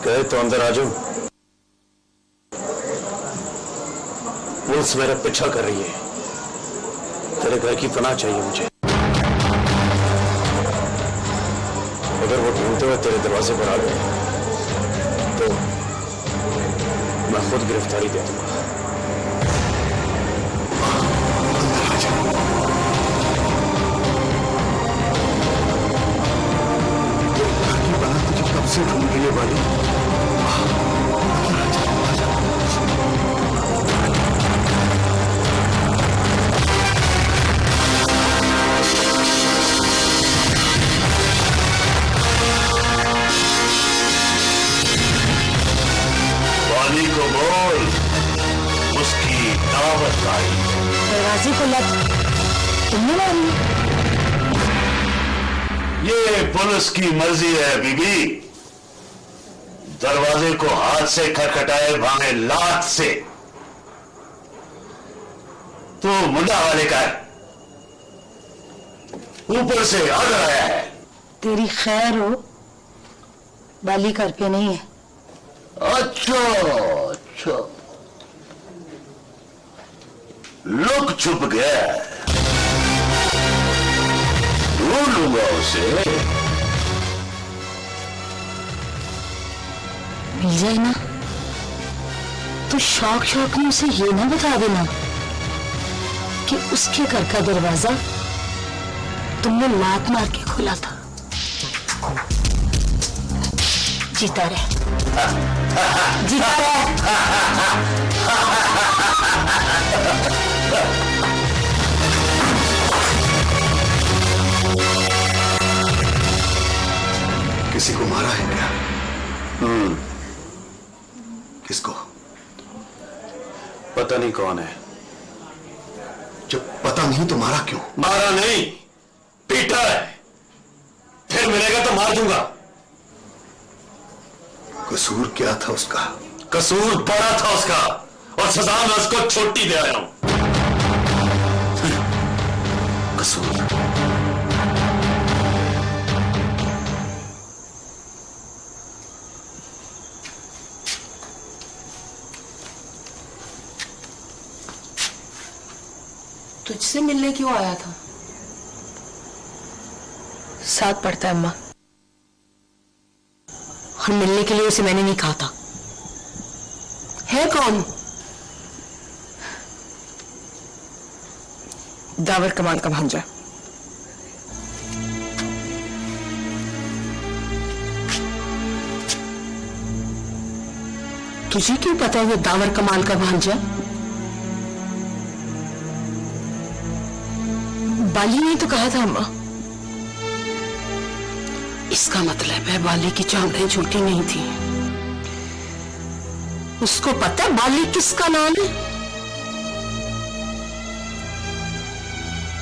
गए तो अंदर आ जाओ। पुलिस मेरा पीछा कर रही है। तेरे घर की पनाह चाहिए मुझे। अगर वो ढूंढते हुए तेरे दरवाजे पर आ गए तो मैं खुद गिरफ्तारी दे दूंगा। तुझे कब से ढूंढ रही है बाली? बाली को बोल, उसकी दावत आई। दरवाजे को लग तुमने मारी? ये पुलिस की मर्जी है बीबी। दरवाजे को हाथ से खटखटाए भागे लात से। तो मुंडा वाले का है, ऊपर से आकर आया है। तेरी खैर हो, बाली घर पे नहीं है। अच्छा अच्छा, लुक छुप गया। ढूंढ लूंगा उसे। मिल जाए ना तो शौक शौक में उसे ये ना बता देना कि उसके घर का दरवाजा तुमने लात मार के खोला था। जीता रहे, जीता रहे। किसी को मारा है क्या? किसको? पता नहीं कौन है। जब पता नहीं तो मारा क्यों? मारा नहीं, पीटा है। फिर मिलेगा तो मार दूंगा। कसूर क्या था उसका? कसूर बड़ा था उसका, और सजा मैं उसको छोटी दे आया हूं। कसूर? तुझसे मिलने क्यों आया था? साथ पढ़ता है अम्मा, और मिलने के लिए उसे मैंने नहीं कहा था। है कौन? दावर कमाल का भांजा। तुझे क्यों पता है वो दावर कमाल का भांजा? बाली ने तो कहा था अम्मा। इसका मतलब है बाली की चांदें झूठी नहीं थी। उसको पता है बाली किसका नाम है?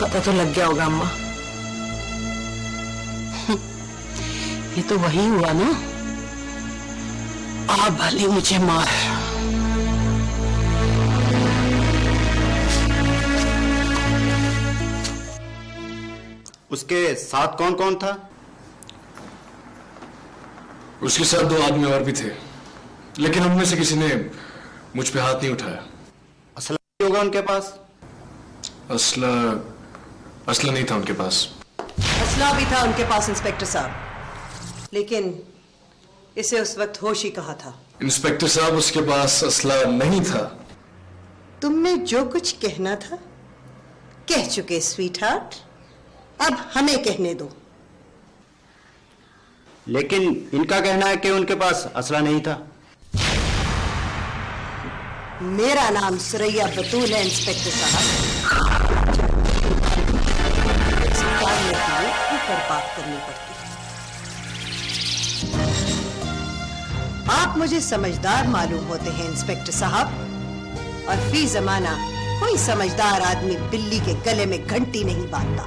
पता तो लग गया होगा अम्मा। ये तो वही हुआ ना, आ बाली मुझे मार। उसके साथ कौन कौन था? उसके साथ 2 आदमी और भी थे, लेकिन उनमें से किसी ने मुझ पे हाथ नहीं उठाया। असला होगा उनके पास? असला नहीं था उनके पास। असला भी था उनके पास इंस्पेक्टर साहब, लेकिन इसे उस वक्त होश ही कहा था। इंस्पेक्टर साहब, उसके पास असला नहीं था। तुमने जो कुछ कहना था कह चुके स्वीट हार्ट, अब हमें कहने दो। लेकिन इनका कहना है कि उनके पास असला नहीं था। मेरा नाम सुरैया बतूल है इंस्पेक्टर साहब। स्वीकारने के लिए ऊपर बात करनी पड़ती है। आप मुझे समझदार मालूम होते हैं इंस्पेक्टर साहब, और फी जमाना कोई समझदार आदमी बिल्ली के गले में घंटी नहीं बांधता।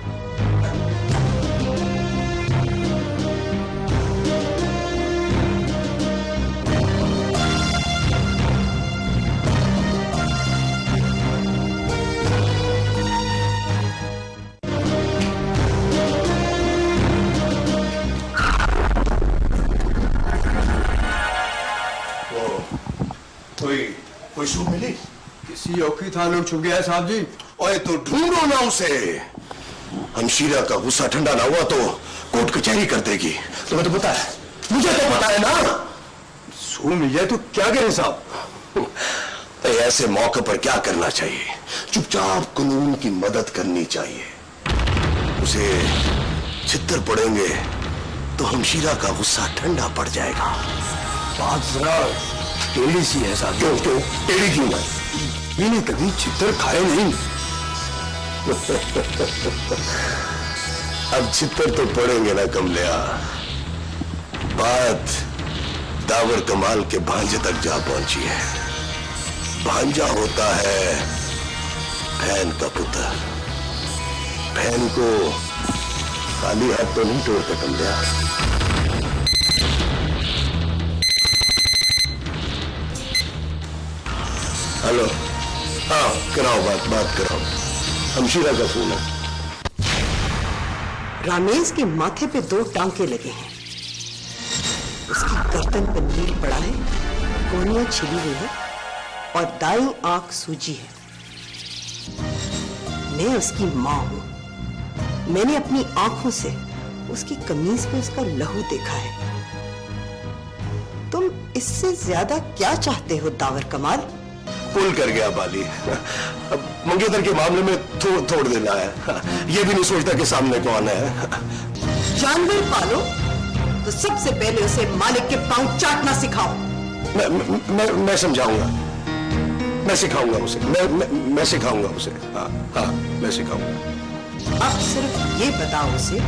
कोई सूह मिली? किसी औखी था लोग छुप गया है साहब जी। ओए तो ढूंढो ना उसे। हमशीरा का गुस्सा ठंडा ना हुआ तो कोर्ट कचहरी कर देगी। तुम्हें तो पता है, मुझे तो पता है ना। सूह मिल जाए तो क्या करें साहब? तो ऐसे मौके पर क्या करना चाहिए? चुपचाप कानून की मदद करनी चाहिए। उसे छितर पड़ेंगे तो हमशीरा का गुस्सा ठंडा पड़ जाएगा। बात जरा टेढ़ी सी है साहब। क्यों क्यों टेढ़ी क्यों है? मैंने कभी छितर खाए नहीं। अब छितर तो पड़ेंगे ना कमलिया। बात दावर कमाल के भांजे तक जा पहुंची है। भांजा होता है बहन का पुत्र। बहन को खाली हाथ तो नहीं तोड़ते कमलिया। हेलो, हाँ कराओ, बात कराओ। हमशीरा का फोन है। रामेश के माथे पे 2 टांके लगे हैं। उसकी गर्दन पर नील पड़ा है, कोहनियां छिली हुई है और दाईं आंख सूजी है। मैं उसकी मां हूं। मैंने अपनी आंखों से उसकी कमीज पे उसका लहू देखा है। तुम इससे ज्यादा क्या चाहते हो दावर कमाल? पुल कर गया बाली। अब मंगेतर के मामले में थोड़ देना है। ये भी नहीं सोचता कि सामने कौन है। जानवर पालो तो सबसे पहले उसे मालिक के पांव चाटना सिखाओ। मैं समझाऊंगा। मैं सिखाऊंगा उसे। मैं सिखाऊंगा उसे। हाँ मैं सिखाऊंगा। अब सिर्फ ये बताओ उसे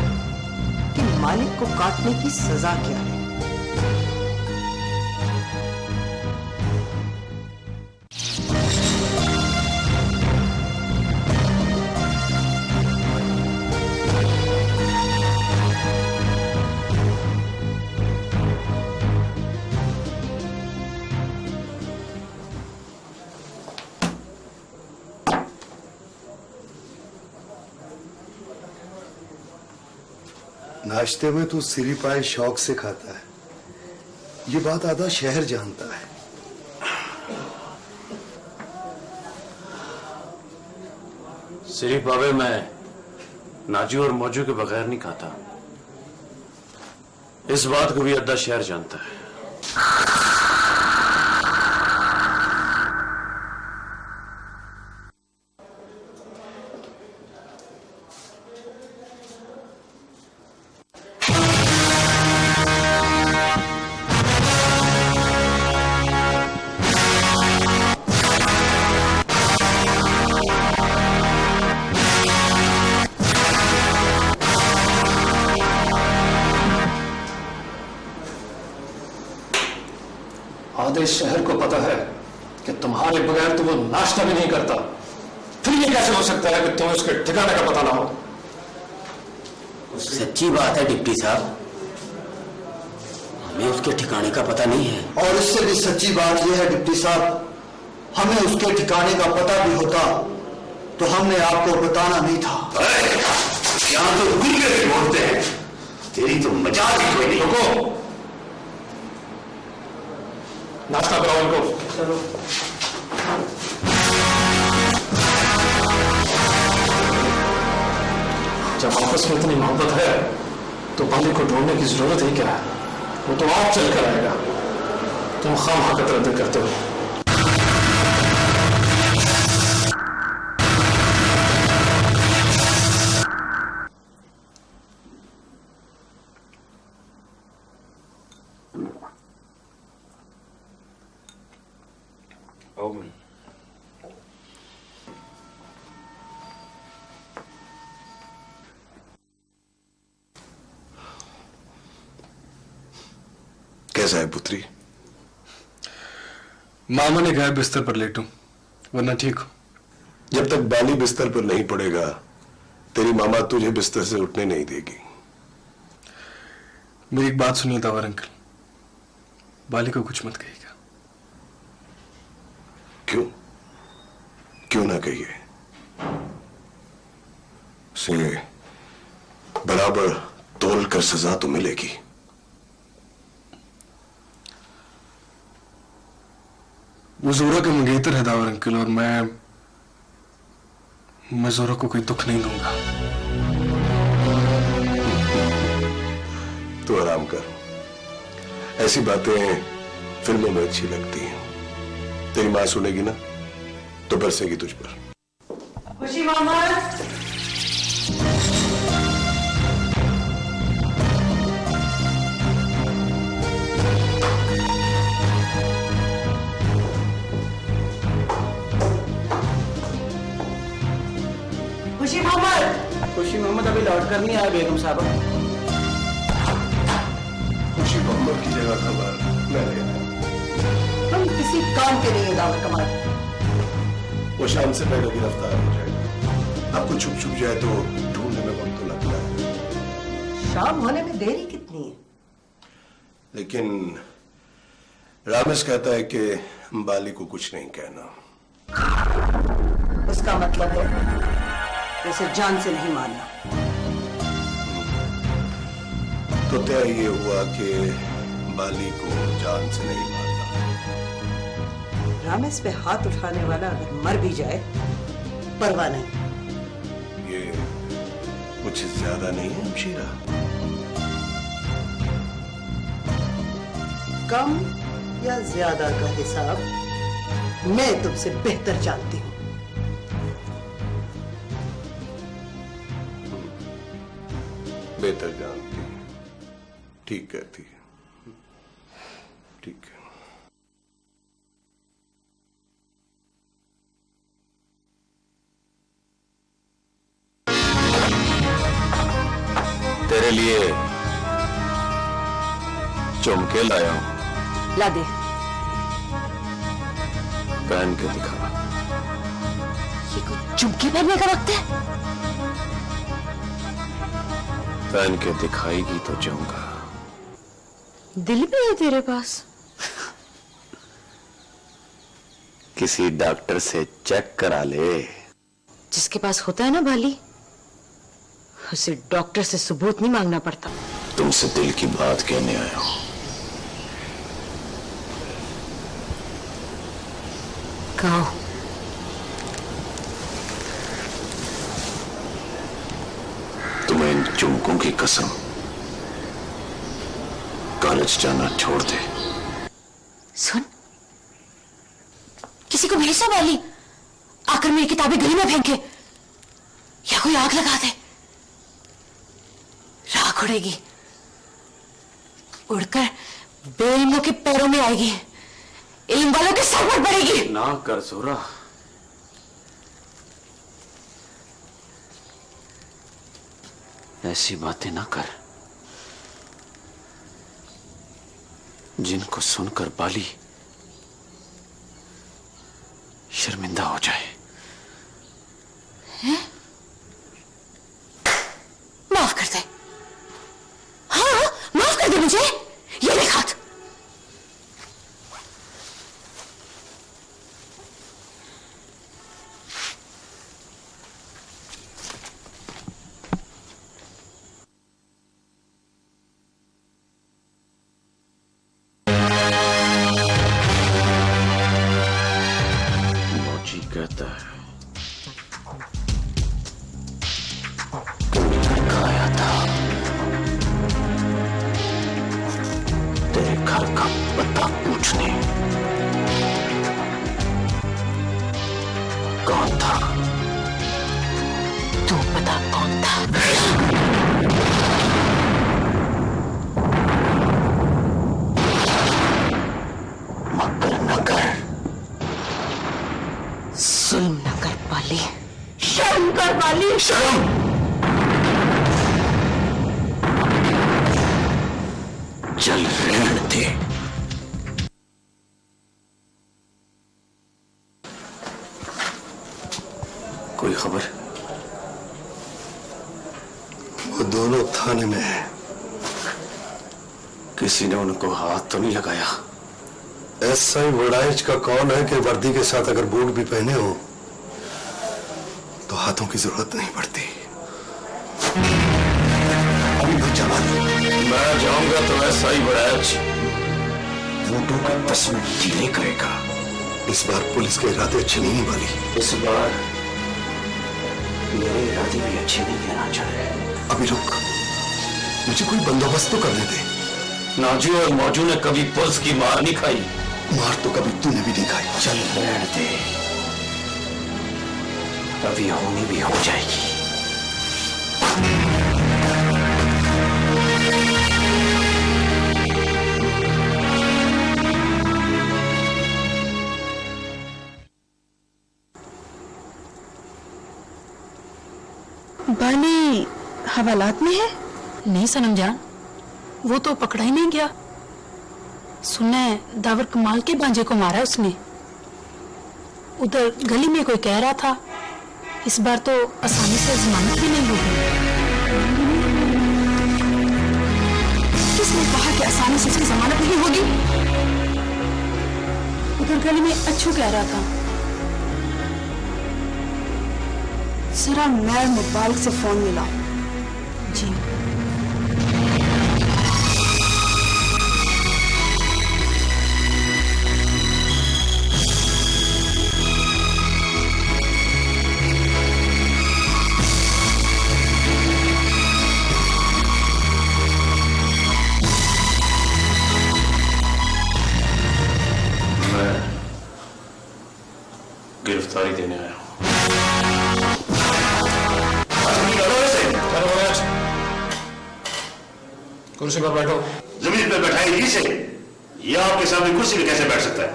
कि मालिक को काटने की सजा क्या है। नाश्ते में तू सिरी पाए शौक से खाता है, ये बात आधा शहर जानता है। सिरी पावे मैं नाजू और मौजू के बगैर नहीं खाता। इस बात को भी आधा शहर जानता है। आधे शहर को पता है कि तुम्हारे बगैर तो वो नाश्ता भी नहीं करता। फिर ये कैसे हो सकता है कि तुम्हें उसके ठिकाने का पता ना हो? सच्ची बात है डिप्टी साहब, हमें उसके ठिकाने का पता नहीं है। और इससे भी सच्ची बात यह है डिप्टी साहब, हमें उसके ठिकाने का पता भी होता तो हमने आपको बताना नहीं था। यहां तो गुंडे भी बोलते हैं। तेरी तो मजाक ही कोई नहीं। रुको, नाश्ता कराओ इनको। चलो। जब आपस में इतनी मोहब्बत है तो बंदे को ढूंढने की जरूरत ही क्या है? वो तो आप चल कर आएगा। तुम खामखा का तरद्दुद करते हो। कैसा है पुत्री? मामा ने कहा बिस्तर पर लेटूं वरना ठीक हो। जब तक बाली बिस्तर पर नहीं पड़ेगा तेरी मामा तुझे बिस्तर से उठने नहीं देगी। मेरी एक बात सुनिए दावर अंकल, बाली को कुछ मत कहिएगा। क्यों? क्यों ना कहिए? उसे बराबर तोल कर सजा तो मिलेगी। वो जोरा का मंगेतर है दावर अंकल, और मैं जोरा को कोई दुख नहीं दूंगा। तो आराम कर, ऐसी बातें फिल्मों में अच्छी लगती हैं। तेरी मां सुनेगी ना तो बरसेगी तुझ पर। खुशी मोहम्मद, खुशी मोहम्मद। खुशी मोहम्मद अभी लौट कर नहीं आया बेगम साहब। खुशी मोहम्मद की जगह खबर मैं ले आया। हम किसी काम के नहीं है दावर कमाल। वो शाम से पहले गिरफ्तार हो जाएगा। आपको छुप जाए तो ढूंढने में वक्त तो लगता है, शाम होने में देरी कितनी है? लेकिन रामेश कहता है कि बाली को कुछ नहीं कहना। उसका मतलब है कि उसे जान से नहीं मारना। तो तय ये हुआ कि बाली को जान से नहीं मारना। रामेश पे हाथ उठाने वाला अगर मर भी जाए परवाह नहीं। ये कुछ ज्यादा नहीं है हमशीरा? कम या ज्यादा का हिसाब मैं तुमसे बेहतर जानती हूँ। बेहतर जानती है, ठीक कहती है, ठीक है। तेरे लिए चुमके लाया हूं, ला दे। पहन के दिखा। ये कोई झुमके पहनने का वक्त है? पहन के दिखाएगी तो जाऊंगा। दिल भी है तेरे पास? किसी डॉक्टर से चेक करा ले। जिसके पास होता है ना बाली, उसे डॉक्टर से सबूत नहीं मांगना पड़ता। तुमसे दिल की बात कहने आया हूं। कहो। तुम्हें इन चुमकों की कसम, कॉलेज जाना छोड़ दे। सुन, किसी को भेजा बाली आकर मेरी किताबें गली में फेंके, या कोई आग लगा दे। राख उड़ेगी, उड़कर बेइल्मों के पैरों में आएगी, इल्म वालों के सर पर पड़ेगी। ना कर जोरा, ऐसी बातें ना कर जिनको सुनकर बाली शर्मिंदा हो जाए। है? माफ कर दे। हाँ, माफ कर दे मुझे। ये देख हाथ। मौजी कहता है कोई लड़का आया था तेरे घर का पता पूछने। कौन था? तू बता कौन था? मकर न कर, जुल्म न कर बाली, शर्म कर बाली। शर्म। चल रहने दे। कोई खबर? वो दोनों थाने में है। किसी ने उनको हाथ तो नहीं लगाया? एसआई वड़ाइच का कौन है कि वर्दी के साथ अगर बूट भी पहने हो तो हाथों की जरूरत नहीं पड़ती। अभी तो जवान मैं जाऊंगा तो एसआई वड़ाइच बूटों का तस्वीर ढीले करेगा। इस बार पुलिस के इरादे अच्छे नहीं वाली। इस बार मेरे इरादे भी अच्छे नहीं रहना चाहिए। अभी रुक, मुझे कोई बंदोबस्त तो करने दे। नाजू और मौजू ने कभी पुलिस की मार नहीं खाई। मार तो कभी तूने भी नहीं खाई। चल रहने दे, अभी होनी भी हो जाएगी। बाली हवालात में है? नहीं सनम जान, वो तो पकड़ा ही नहीं गया। सुना है दावर कमाल के भांजे को मारा उसने। उधर गली में कोई कह रहा था इस बार तो आसानी से जमानत भी नहीं होगी। किसने कहा कि आसानी से उसकी जमानत नहीं होगी? उधर गली में अच्छू कह रहा था। जरा मैं मुबारक से फोन मिला। जी गिरफ्तारी देने आया हूं। कुर्सी पर बैठो। जमीन पर बैठाएगी से? ये आपके सामने कुर्सी पे कैसे बैठ सकता है?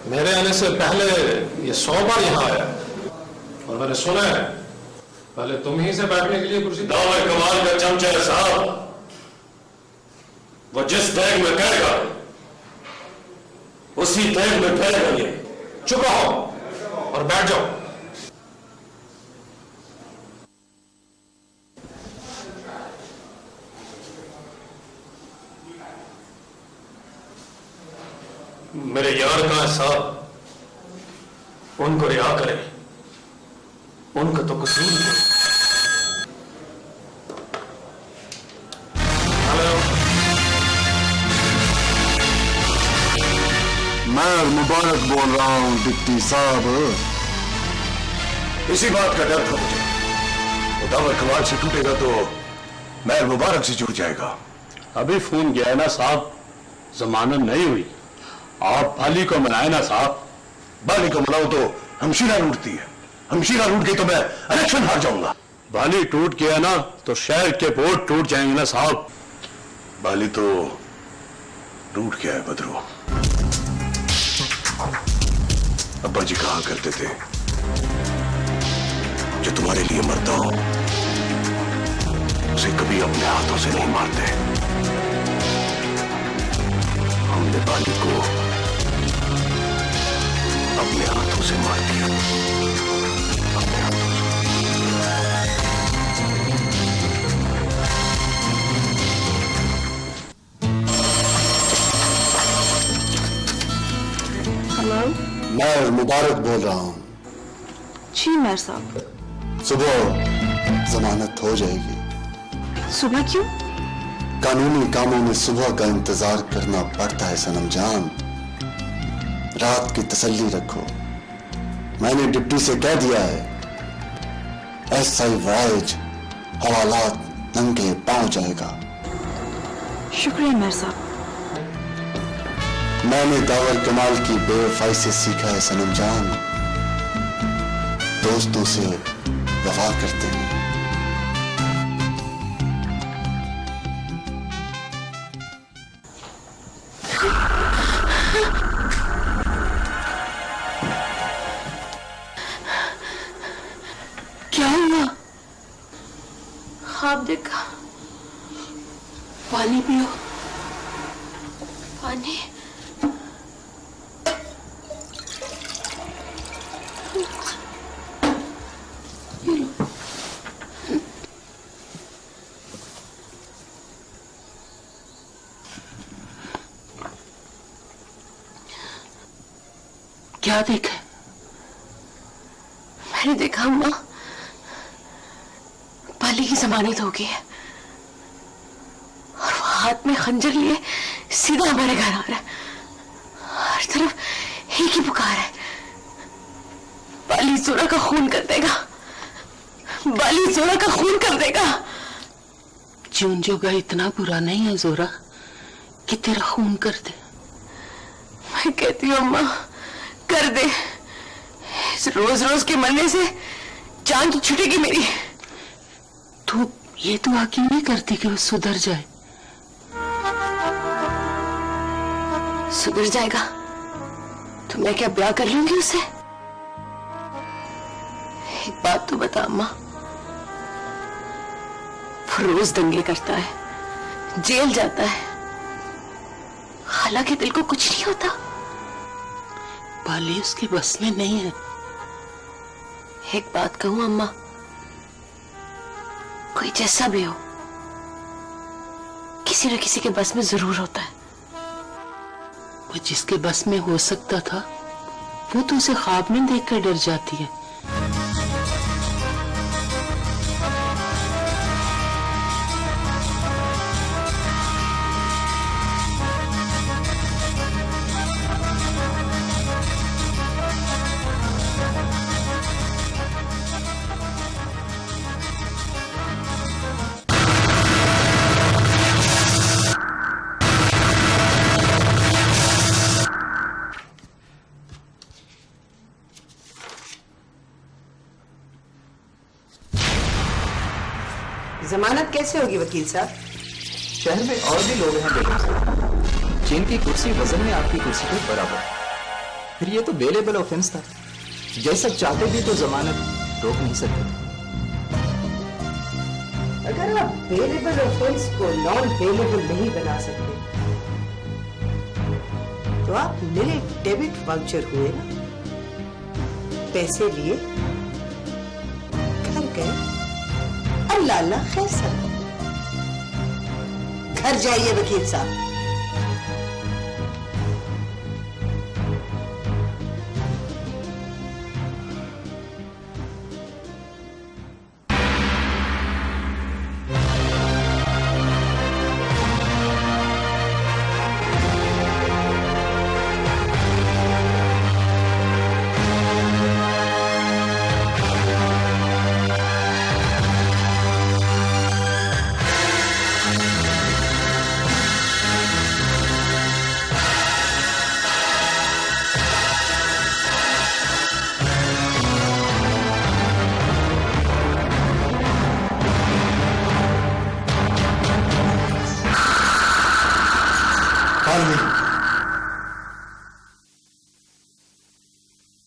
मेरे आने से पहले ये 100 बार यहां आया और मैंने सुना है पहले तुम ही से बैठने के लिए कुर्सी। दावर कमाल का चमचा है साहब, वो जिस बैग में कहेगा उसी बैग में फैलेगा। ये चुप रहो और बैठ जाओ। मेरे यार का साहब, उनको रिहा करें, उनका तो कसूर नहीं। मैं मुबारक बोल रहा हूं डिप्टी साहब। इसी बात का डर था मुझे, वो दावर कमाल से टूटेगा तो मैं मुबारक से जुड़ जाएगा। अभी फोन गया है ना साहब, जमानत नहीं हुई। आप बाली को मनाए ना साहब। बाली को मनाऊं तो हमशीरा लूटती है, हमशीरा लूट गई तो मैं इलेक्शन हार जाऊंगा। बाली टूट गया ना तो शहर के बोर्ड टूट जाएंगे ना साहब। बाली तो टूट गया है बदरू। अब्बा जी कहा करते थे, जो तुम्हारे लिए मरता हो उसे कभी अपने हाथों से नहीं मारते। हमने बाली को अपने हाथों से मार दिया, अपने हाथों से। हेलो, मैं मुबारक बोल रहा हूं। जी मेयर साहब। सुबह जमानत हो जाएगी। सुबह क्यों? कानूनी कामों में सुबह का इंतजार करना पड़ता है सनम जान। रात की तसल्ली रखो, मैंने डिप्टी से कह दिया है SI वाइज हवालात नंगे पांव जाएगा। शुक्रिया मेयर साहब। मैंने दावर कमाल की बेवफाई से सीखा है सनम जान, दोस्तों से वफा करते हैं। क्या हुआ? ख्वाब देखा? पानी पियो, पानी। क्या देखा? मैंने देखा अम्मा, बाली की जमानत हो गई है और वो हाथ में खंजर लिए सीधा हमारे घर आ रहा है। हर तरफ एक ही पुकार है, बाली जोरा का खून कर देगा, बाली जोरा का खून कर देगा। जून जोगा इतना बुरा नहीं है जोरा कि तेरा खून कर दे। मैं कहती हूँ अम्मा, कर दे। इस रोज रोज के मरने से जान तो छूटेगी मेरी। तू ये दुआ क्यों नहीं करती कि वो सुधर जाए? सुधर जाएगा तो मैं क्या ब्याह कर लूंगी उससे? एक बात तो बता अम्मा, वो रोज दंगे करता है, जेल जाता है, हालांकि दिल को कुछ नहीं होता। बाली उसके बस में नहीं है। एक बात कहूं अम्मा, कोई जैसा भी हो, किसी न किसी के बस में जरूर होता है। वो जिसके बस में हो सकता था वो तो उसे ख्वाब में देखकर डर जाती है। जमानत कैसे होगी वकील साहब? शहर में और भी लोग हैं बेगम साहब, जिनकी कुर्सी वजन में आपकी कुर्सी के बराबर। फिर ये तो बेलेबल ऑफेंस था, जैसा चाहते भी तो जमानत रोक नहीं सकते। अगर आप बेलेबल ऑफेंस को नॉन बेलेबल नहीं बना सकते तो आप मेरे डेबिट वाउचर हुए ना, पैसे लिए, घर गए, अल्लाह अल्लाह खैर सब। घर जाइए वकील साहब।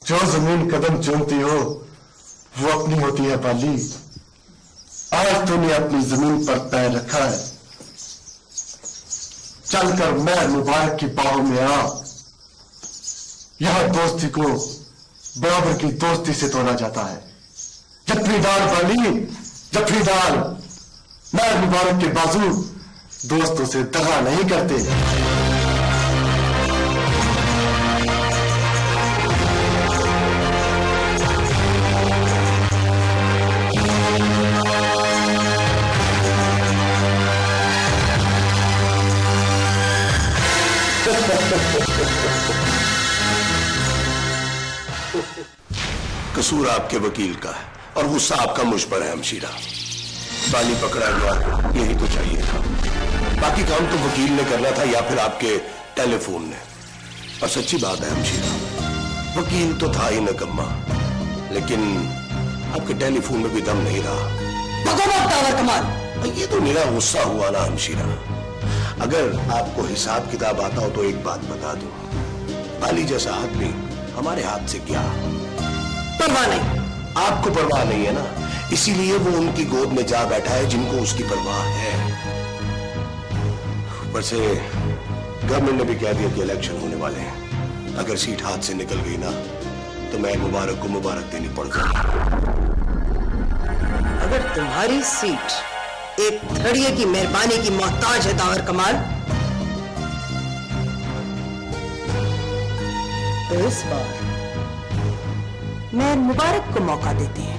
जो जमीन कदम चूमती हो वो अपनी होती है पाली। आज तूने अपनी जमीन पर पैर रखा है, चलकर मैं मुबारक की बाहों में आ। यह दोस्ती को बराबर की दोस्ती से तोड़ा जाता है। जफरी डाल पाली, जफरी डाल। मैं मुबारक के बाजू दोस्तों से दगा नहीं करते। कसूर आपके वकील का है और गुस्सा आपका मुझ पर है हमशीरा। बाली पकड़ा गया, यही तो चाहिए था। बाकी काम तो वकील ने करना था या फिर आपके टेलीफोन ने। और सच्ची बात है हमशीरा, वकील तो था ही नकम्मा, लेकिन आपके टेलीफोन में भी दम नहीं रहा। दावर कमाल, ये तो मेरा गुस्सा हुआ ना हमशीरा। अगर आपको हिसाब किताब आता हो तो एक बात बता दूं, बाली जैसा आदमी हमारे हाथ से क्या परवाह नहीं। आपको परवाह नहीं है ना, इसीलिए वो उनकी गोद में जा बैठा है जिनको उसकी परवाह है। ऊपर से गवर्नमेंट ने भी कह दिया कि इलेक्शन होने वाले हैं। अगर सीट हाथ से निकल गई ना तो मैं मुबारक को मुबारक देनी पड़ जाएगी। अगर तुम्हारी सीट एक धड़िए की मेहरबानी की मोहताज है दावर कमाल, तो इस बार मैं मुबारक को मौका देती हैं।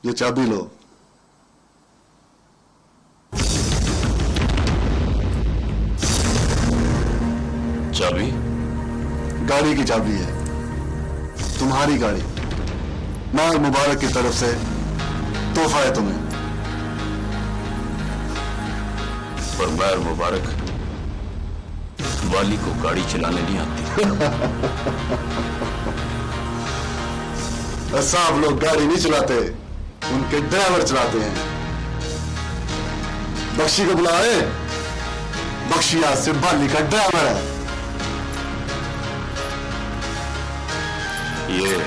ये चाबी लो। चाबी? गाड़ी की चाबी है, तुम्हारी गाड़ी। मैं मुबारक की तरफ से तोहफा है तुम्हें। पर मैं मुबारक वाली को गाड़ी चलाने नहीं आती। साहब लोग गाड़ी नहीं चलाते, उनके ड्राइवर चलाते हैं। बख्शी को बुलाए, बख्शी आज से बाली का ड्राइवर है। ये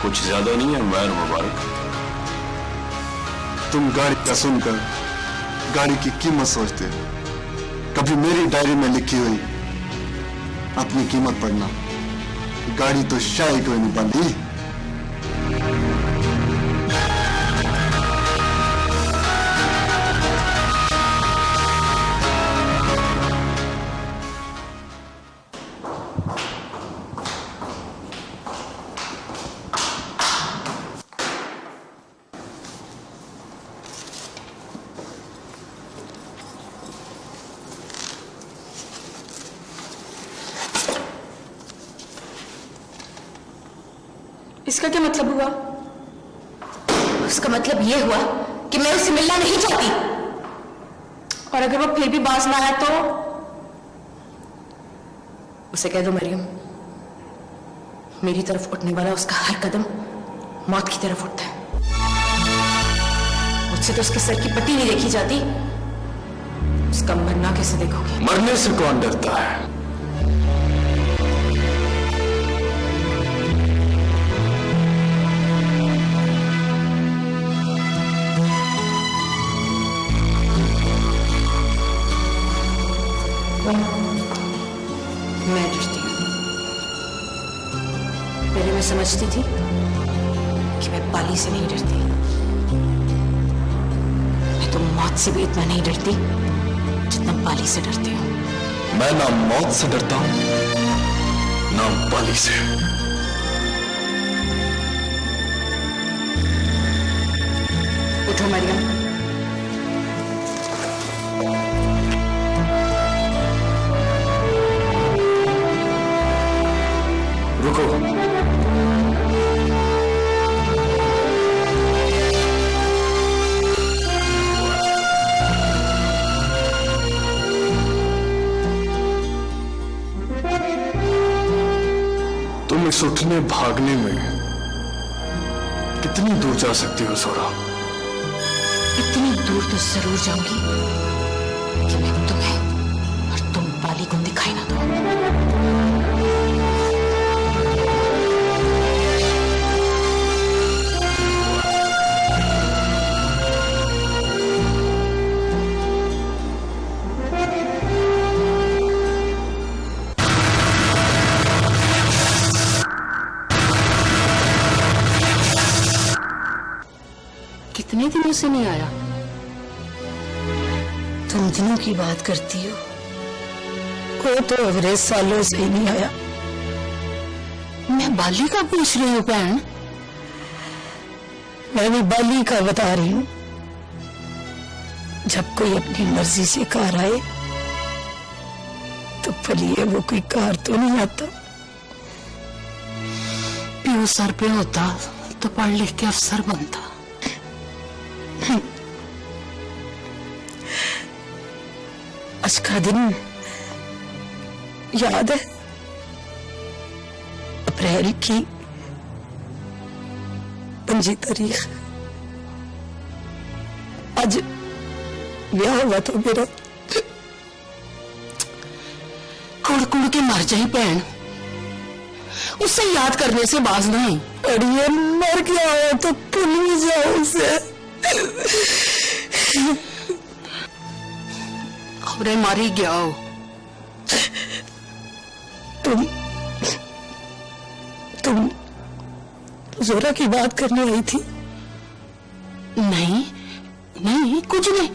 कुछ ज्यादा नहीं है मैं मुबारक? तुम गाड़ी का सुनकर गाड़ी की कीमत सोचते हो। कभी मेरी डायरी में लिखी हुई अपनी कीमत पढ़ना। गाड़ी तो शाही कोई नहीं बनती। इसका क्या मतलब हुआ? उसका मतलब यह हुआ कि मैं उससे मिलना नहीं चाहती। और अगर वो फिर भी बाज ना आया तो उसे कह दो मरियम, मेरी तरफ उठने वाला उसका हर कदम मौत की तरफ उठता है। मुझसे तो उसके सर की पट्टी नहीं देखी जाती, उसका मरना कैसे देखोगे? मरने से कौन डरता है? मैं डरती हूँ। पहले मैं समझती थी कि मैं बाली से नहीं डरती। मैं तो मौत से भी इतना नहीं डरती जितना बाली से डरती हूँ। मैं ना मौत से डरता हूं ना बाली से। उठो मरियम। रुको। तुम इस उठने भागने में कितनी दूर जा सकती हो सोरा? इतनी दूर तो जरूर जाऊंगी कि मैं तुम्हें और तुम बाली को दिखाई ना दो। कितने दिनों से नहीं आया? तुम दिनों की बात करती हो, वो तो अंग्रेज सालों से ही नहीं आया। मैं बाली का पूछ रही हूँ बहन। मैं भी बाली का बता रही हूँ। जब कोई अपनी मर्जी से कार आए तो फलिए वो कोई कार तो नहीं आता। प्यो सर पे होता तो पढ़ लिख के अफसर बनता। आज का दिन याद है? अप्रैल की 5 तारीख। आज ब्याह हुआ था मेरा। कुड़ कुड़ के मर जाई बहन, उससे याद करने से बाज नहीं। अड़िए मर गया हो तो भूल ही जाओ उसे। खबरें मारी गया हो। तुम जोरा की बात करने आई थी? नहीं नहीं, कुछ नहीं।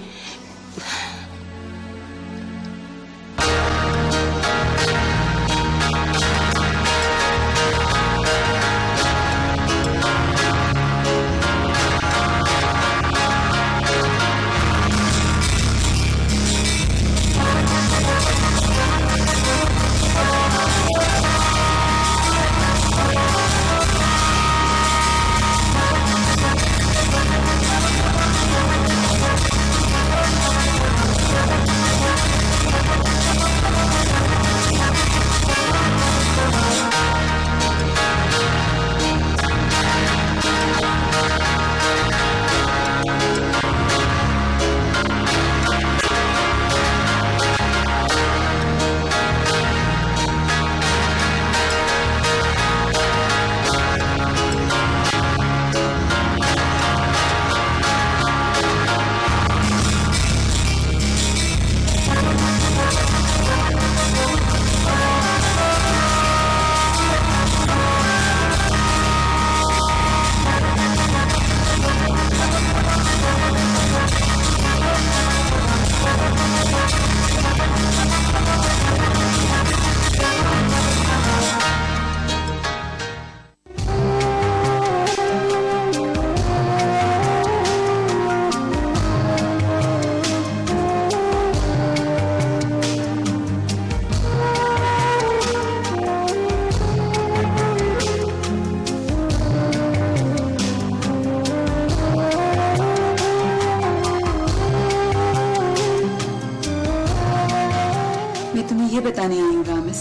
बताने आई हूँ रामिस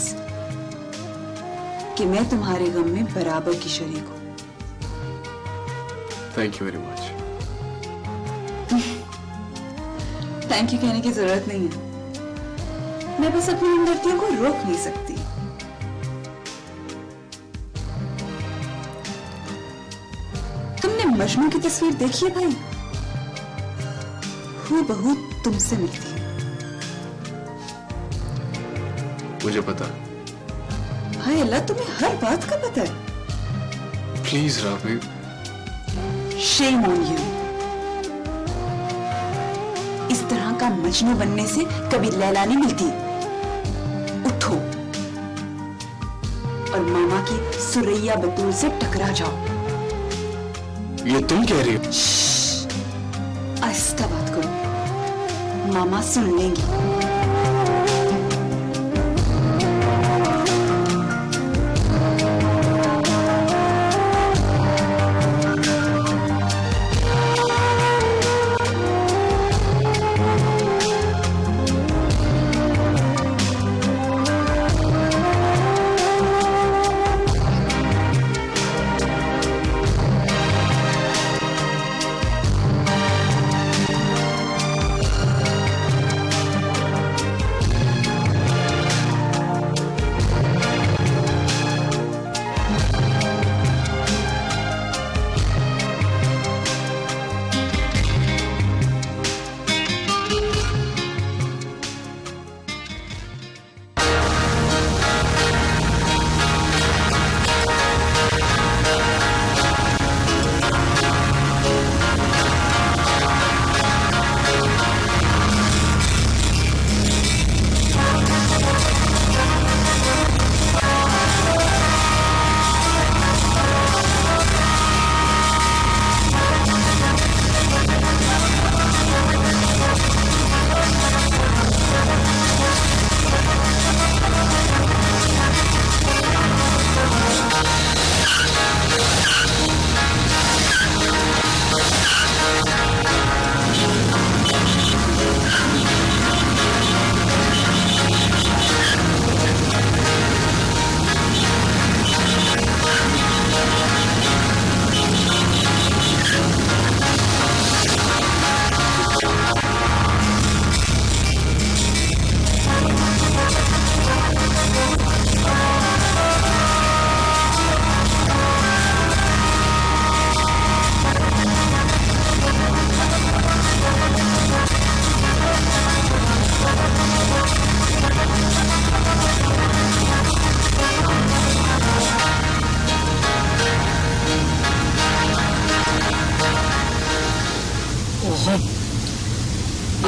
कि मैं तुम्हारे गम में बराबर की शरीक हूँ। Thank you very much. Thank you कहने की जरूरत नहीं है, मैं बस अपनी हमदर्दियों को रोक नहीं सकती। तुमने मजनू की तस्वीर देखी है भाई? हूबहू तुमसे मिलती है। मुझे पता। हाय अल्लाह, तुम्हें हर बात का पता है। प्लीज राबी। Shame on you. इस तरह का मजनू बनने से कभी लैला नहीं मिलती। उठो और मामा की सुरैया बतूल से टकरा जाओ। ये तुम कह रही हो? आहिस्ता बात करो, मामा सुन लेंगी।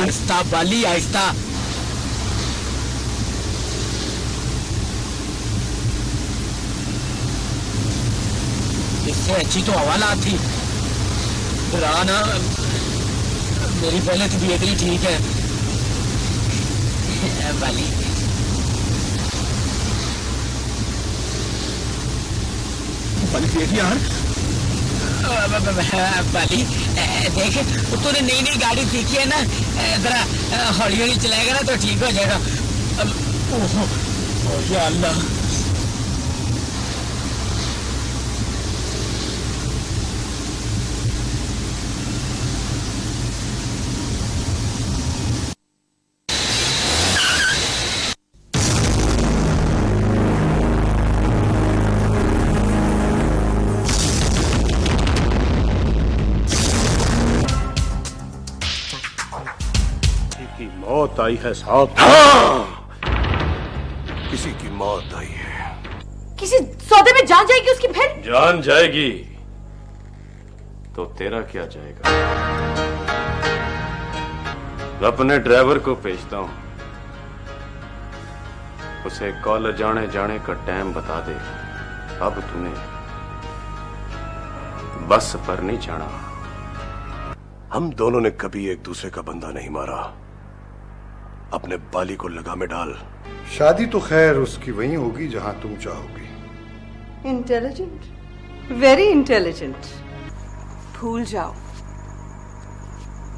आहिस्ता बाली, आहिस्ता। इससे अच्छी तो हवाला थी। ना मेरी पहले तबीयत ही ठीक है बाली। देख यार बाली, देख तूने नई नई गाड़ी सीखी है ना, जरा हौली हौली चलाएगा ना तो ठीक हो जाएगा। ओह या अल्लाह। मौत आई है साहब। किसी की मौत आई है। किसी सौदे में जान जाएगी उसकी फिर? जान जाएगी तो तेरा क्या जाएगा? अपने ड्राइवर को भेजता हूं, उसे कॉलेज जाने का टाइम बता दे। अब तूने बस पर नहीं जाना। हम दोनों ने कभी एक दूसरे का बंदा नहीं मारा। अपने बाली को लगा में डाल। शादी तो खैर उसकी वहीं होगी जहां तुम चाहोगी। Intelligent, very intelligent. भूल जाओ,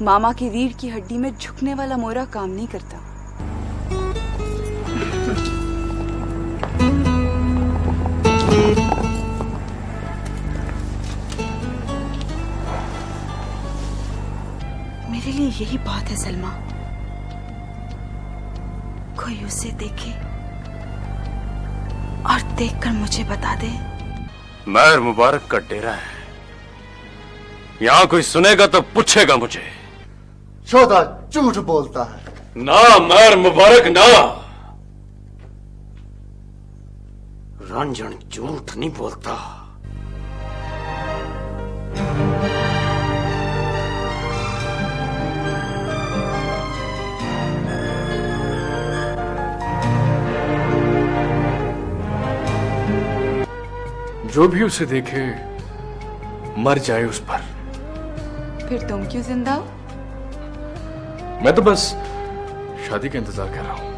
मामा की रीढ़ की हड्डी में झुकने वाला मोरा काम नहीं करता। यही बात है सलमा, कोई उसे देखे और देखकर मुझे बता दे। महर मुबारक का डेरा है, यहां कोई सुनेगा तो पूछेगा मुझे। शोधा झूठ बोलता है। ना महर मुबारक ना, रंजन झूठ नहीं बोलता। जो भी उसे देखे मर जाए उस पर। फिर तुम क्यों जिंदा हो? मैं तो बस शादी का इंतजार कर रहा हूं।